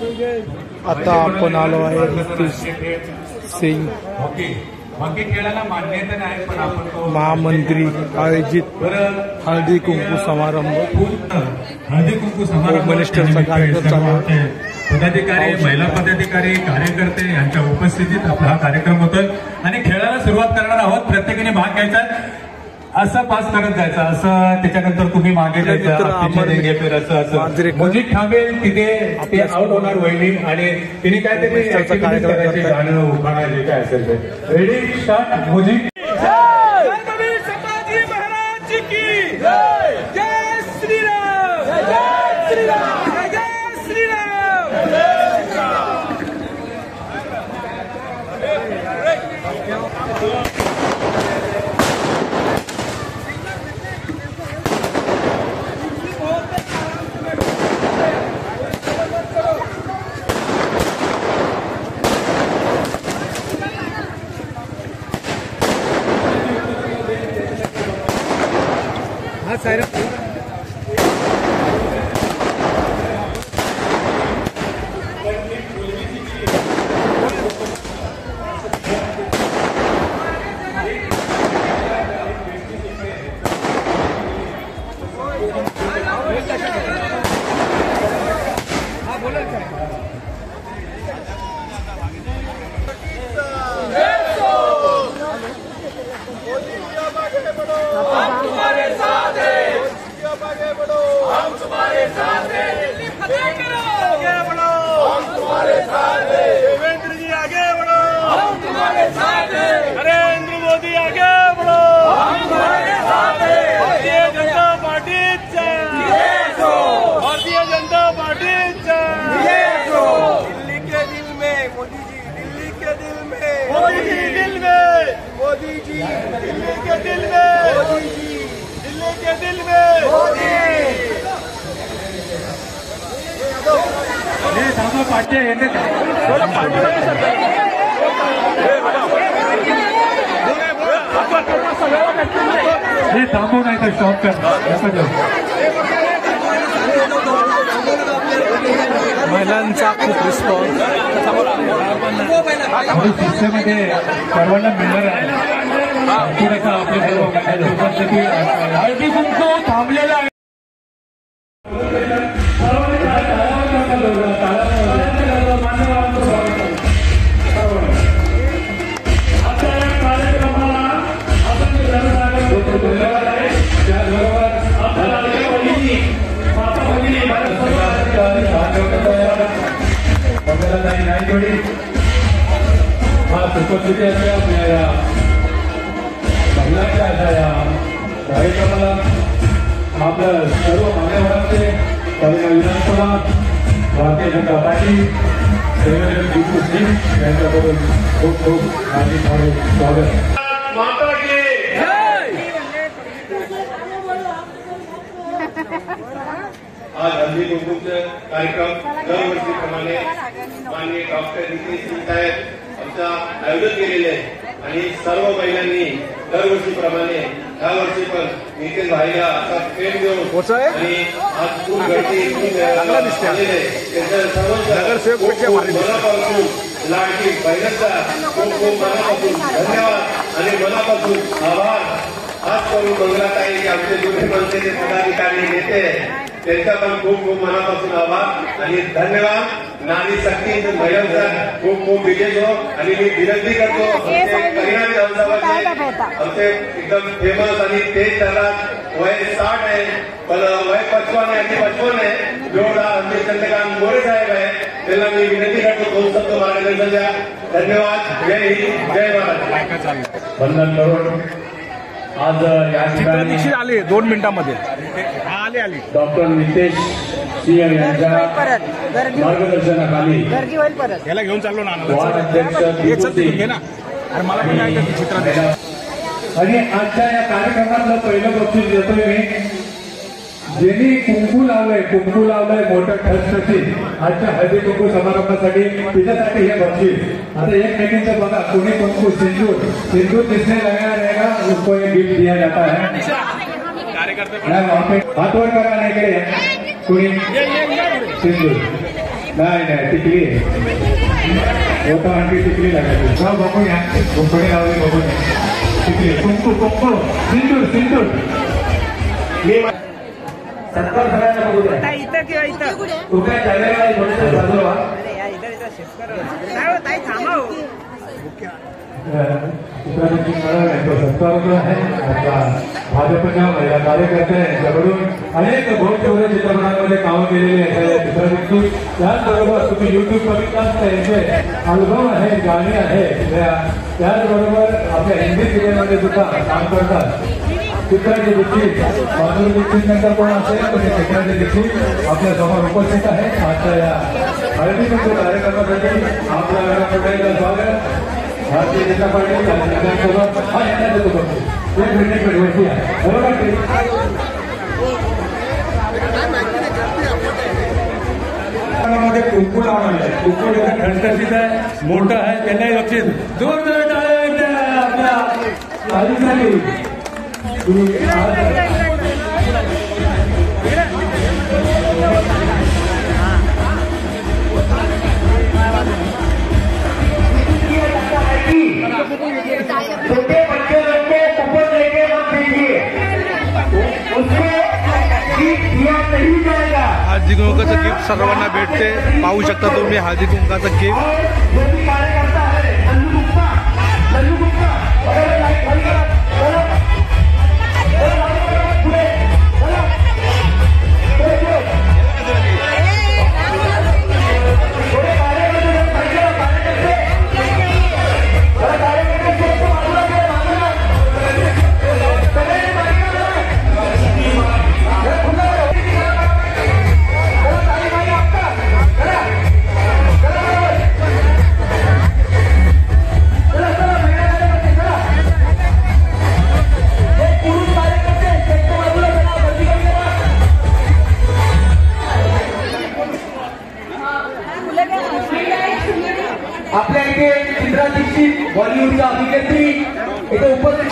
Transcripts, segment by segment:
आता आपण आलो आहे नितीश सिंग हॉकी खेळायला मान्यता नाही, पण आपण महामंत्री आयोजित हळदी कुंकू समारंभ हळदी कुंकू समारंभ मिनिस्टरचा कार्यक्रम चालू आहे. पदाधिकारी, महिला पदाधिकारी, कार्यकर्ते यांच्या उपस्थितीत आपला हा कार्यक्रम होतोय आणि खेळाला सुरुवात करणार आहोत. प्रत्येकाने भाग घ्यायचा, असं पास करत जायचं, असं त्याच्यानंतर तुम्ही मागे जायचं. म्युझिक थांबेल तिथे ते आउट होणार वहिनी आणि तिने काहीतरी करायचे, गाणं उभारायचे, काय असेल ते. Ready start music. Narendra Modi आगे बढ़ो, भारतीय जनता पार्टी, भारतीय जनता पार्टी। दिल्ली के दिल में मोदी जी, दिल्ली के दिल में मोदी जी, दिल में मोदी जी, दिल्ली के दिल में मोदी जी, दिल्ली के दिल में मोदी। हे थांबव नाही तर स्टॉप कर. महिलांचा खूप रिस्पॉन्स शिक्षेमध्ये सर्वांना मिळणार आहे. थोडासा आपल्या सर्व उपस्थिती हळदी कुंकू थांबलेला आहे. उपस्थिती असलेल्या महिलांच्या या कार्यक्रमाला आपल्या सर्व मान्यवरांचे विधानसभा भारतीय जनता पार्टी देवेंद्र सिंग यांच्याकडून खूप खूप हार्दिक स्वागत. आज हल्दी कुंकूचं कार्यक्रम दरवर्षीप्रमाणे माननीय डॉक्टर नितीश सिंग साहेब आमचा आयोजन केलेले आहे आणि सर्व महिलांनी दरवर्षीप्रमाणे यावर्षी पण नितीन भाईला असा प्रेम देऊन आणि आज खूप गर्दी मनापासून लाडकी बहिणींचा खूप खूप मनापासून धन्यवाद आणि मनापासून आभार. आज करून मंगलाताई आमचे जुने मनसेचे पदाधिकारी नेते त्यांचा पण खूप खूप मनापासून आभार आणि धन्यवाद. नारी शक्ती महिलांचा खूप खूप विजय हो आणि मी विनंती करतो कल्याण विधानसभा आमचे एकदम फेमस आणि तेज जातात वय 60 आहे पण वय 55 आहे आणि 55 आहे जोडा आमचे चंद्रकांत मोरे साहेब आहे त्यांना मी विनंती करतो 2 शब्द मार्गदर्शन द्या. धन्यवाद. जय हिंद, जय महाराष्ट्र. वंदन करून आज या ठिकाणी आले 2 मिनिटांमध्ये आले डॉक्टर नितेश सिंह यांच्या मार्गदर्शनाखाली याला घेऊन चाललो ना वार्ड अध्यक्ष मला पण नाही चित्र. आणि आजच्या या कार्यक्रमातलं पहिलं बक्षीस देतोय मी. ज्यांनी कुंकू लावलंय मोठं ठसठशीत आजच्या हळदी कुंकू समारंभासाठी तिच्यासाठी हे बक्षीस. आता एक मेकिंगचं बघा कोणी कुंकू सिंदूर दिसने लगा रहेगा उसको ये गिफ्ट दिया जाता है. हाथ वर करा नाही कोणी सिंदूर नाही नाही टिकली मोठा आणखी टिकली लागायची जाऊ बघूया कुंपणी लावली बघूया टिकली कुंकू कुंकू सिंदूर सिंदूर सत्कार सगळ्यांना बघू द्या इथं किंवा इथं तू काय जागेला थोडंसं बाजूला व्हा. काय ताई थांबा हो. चित्रांची तो सत्कार जो आहे आपला भाजपच्या महिला कार्यकर्ते यांच्याकडून अनेक बहुतेवढे चित्रपटांमध्ये कामं केलेली आहेत चित्रपटांची. त्याचबरोबर तुम्ही युट्यूब बघितलाच त्यांचे अल्बम आहे गाणी आहे त्याचबरोबर आपल्या हिंदी सिनेमामध्ये सुद्धा काम करतात. चित्राची दीक्षित माधुरी दीक्षित नंतर कोण असेल तर चित्राची दीक्षित आपल्या समोर उपस्थित आहे. आजच्या या हळदी कुंकू कार्यक्रमासाठी आपल्या घराकडे स्वागत. भारतीय जनता पार्टी कार्यकर्त्यांसोबत हा येण्याचा तो करतो एक मिनिट वरती आहे बरोबर मध्ये कुंकू लावणार आहे. कुंकू ठणठणीत आहे मोठं आहे त्यांनाही लक्षित जोरदार टाळ्या द्या आपल्या तालीसाठी. छोटे बच्चे लोग को कूपन लेके मत भेजिए उसको दिया नहीं जाएगा. हळदी कुंकाचं गिफ्ट सर्वांना भेटते पाहू शकता तुम्ही हळदी कुंकाचं गिफ्ट. जो भी कार्यकर्ता है लल्लू गुप्ता आपल्या इथे चित्रा दीक्षित बॉलिवूडच्या अभिनेत्री इथे उपस्थित.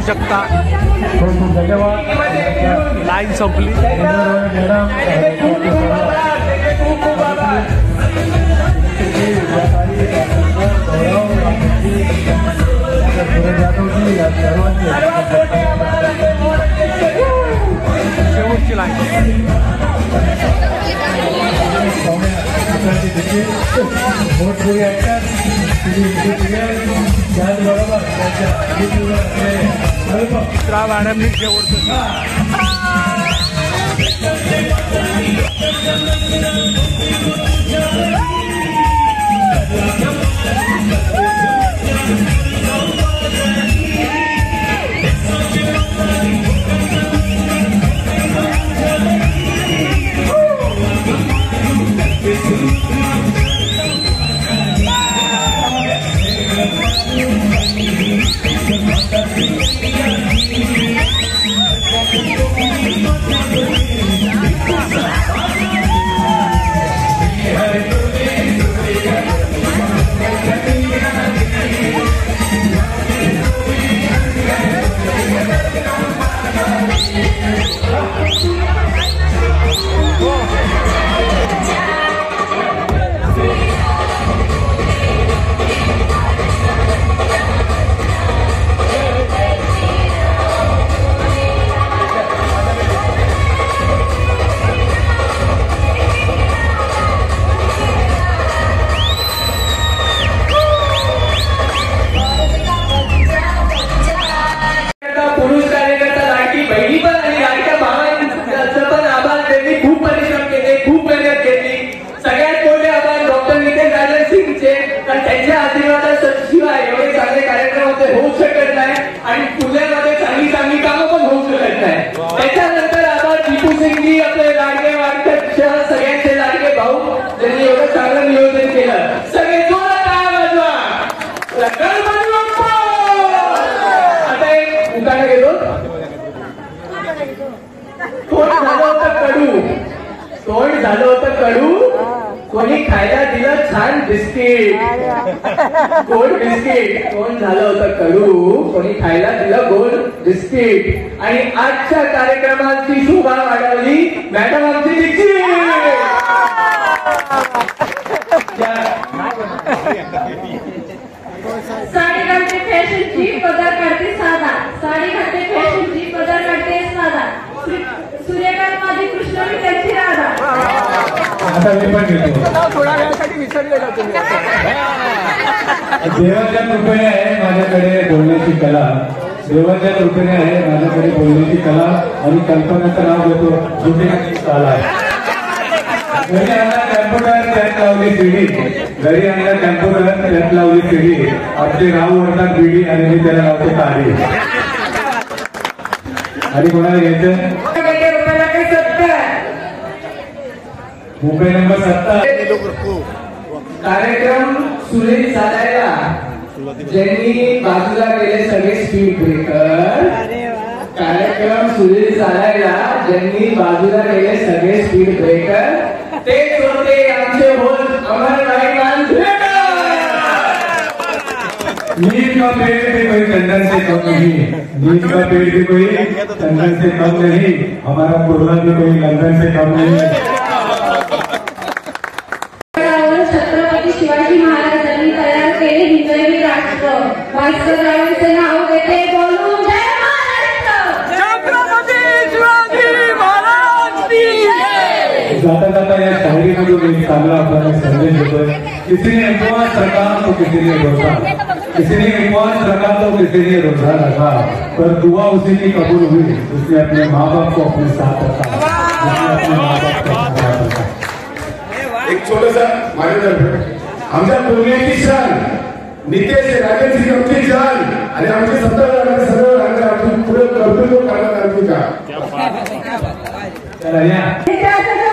शकता धन्यवाद. लाईन संपली. शेवटची लाईन भोजपुरी ऍक्टर त्याचबरोबर चित्रा मॅडमनी शेवटचं कडू, कोणी खायला दिलं छान बिस्किट, गोड बिस्किट. कोण झालं होतं कडू, कोणी खायला दिलं गोड बिस्किट. आणि आजच्या कार्यक्रमाची शोभा वाढवली मॅडम आमची दीक्षित. साडी घालते फॅशनची, पदर काढते साधा. साडी घालते फॅशनची, पदर काढते साधा. सूर्यकांत माझी कृष्ण मी त्यांची राधा. आता मी पण घेतो. थोड्या वेळासाठी विसरलेला तुम्ही. देवाच्या कृपेने आहे माझ्याकडे बोलण्याची कला. देवाच्या कृपेने आहे माझ्याकडे बोलण्याची कला आणि कल्पनाचं नाव घेतो जुनी कला. घरी आणला कॅम्प्युटर त्यात लावली सीडी. घरी आणला कॅम्प्युटर त्यात लावली सीडी. आपले राहू ओढतात बिडी आणि मी त्याला लावतो ताडी. आणि कोणाला घ्यायचं? मुंबई नंबर 70. कार्यक्रम सुरेश झालायला ज्यांनी बाजूला गेले सगळे स्पीड ब्रेकर. कार्यक्रम सुरेश झालायला ज्यांनी बाजूला गेले सगळे स्पीड ब्रेकर, तेच होते आमचे होस्ट अमरभाई मांजरेकर. नींद का पेड़ भी कोई चंदन से कम नहीं. नींद का पेड़ भी कोई चंदन से कम नहीं. हमारा पूर्वज भी कोई लंदन से कम नहीं है. छत्रपती शिवाजी महाराजांनी तयार केले हिंदवी राष्ट्र. भास्कररावांचे नाव घेते बोलून जय महाराष्ट्र. छत्रपती शिवाजी महाराज की जय. जाता जाता या शायरीमधून एक चांगला आपल्याला संदेश देतोय. किसी ने उपवास रखा तो किसी ने रोजा, किसी ने उपवास रखा तो किसी ने रोजा रखा, पर दुआ उसी की कबूल हुई उसने अपने माँ बाप को अपने साथ रखा. उसने अपने माँ बाप को अपने साथ रखा. एक छोटसा माझ्यातर्फे आमच्या पुण्याची शान नितेश राजेश आमची शान आणि आमचे सत्ता सर्व राज्य पुढे कर्तृत्व करणार आमची का. चला या.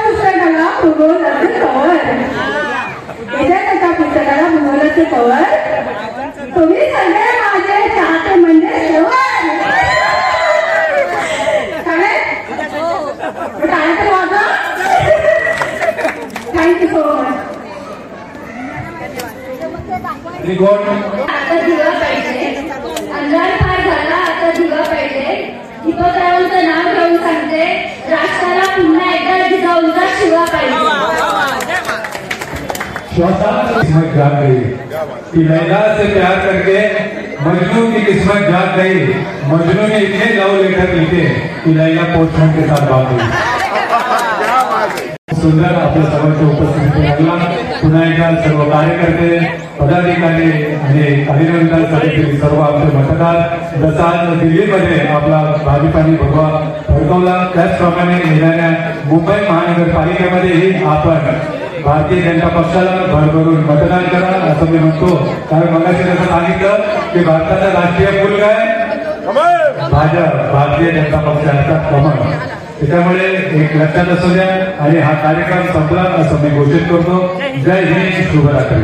पुस्तकाला भूगोलाचे कवर. त्याच्या पुस्तकाला भूगोलाचे कवर. तुम्ही सगळे माझे चाहते म्हणजे शेवट. काय तर वागा. Thank you so much. आता दिवा पाहिजे. अंधार फार झाला, आता दिवा पाहिजे. दीपकरावांचं नाव घेऊन सांगते, राष्ट्राला पुन्हा एकदा जिजाऊंचा शिवा पाहिजे. श्वासात किस्मत जाग गई कि लैला से प्यार करके मजनू की किस्मत जाग गई. मजनू ने इतने लव लेटर लिखे कि लैला पोस्टमैन के साथ भाग गई. सुंदर आपल्या सर्वांच्या उपस्थितीत लागला. पुन्हा एकदा सर्व कार्यकर्ते, पदाधिकारी आणि कार्यकर्ता समिती, सर्व आमचे मतदार, जसा दिल्लीमध्ये आपला भाजपाने भगवा फडकवला त्याचप्रमाणे येणाऱ्या मुंबई महानगरपालिकेमध्येही आपण भारतीय जनता पक्षाला भरभरून मतदान करा असं मी म्हणतो. कारण मगाशी जसं सांगितलं की भारताचा राष्ट्रीय फूल काय? भाजप, भारतीय जनता पक्षाचा कमळ. त्याच्यामुळे एक लक्षात असू द्या आणि हा कार्यक्रम संपला असं मी घोषित करतो. जय हिंद, शुभरात्री.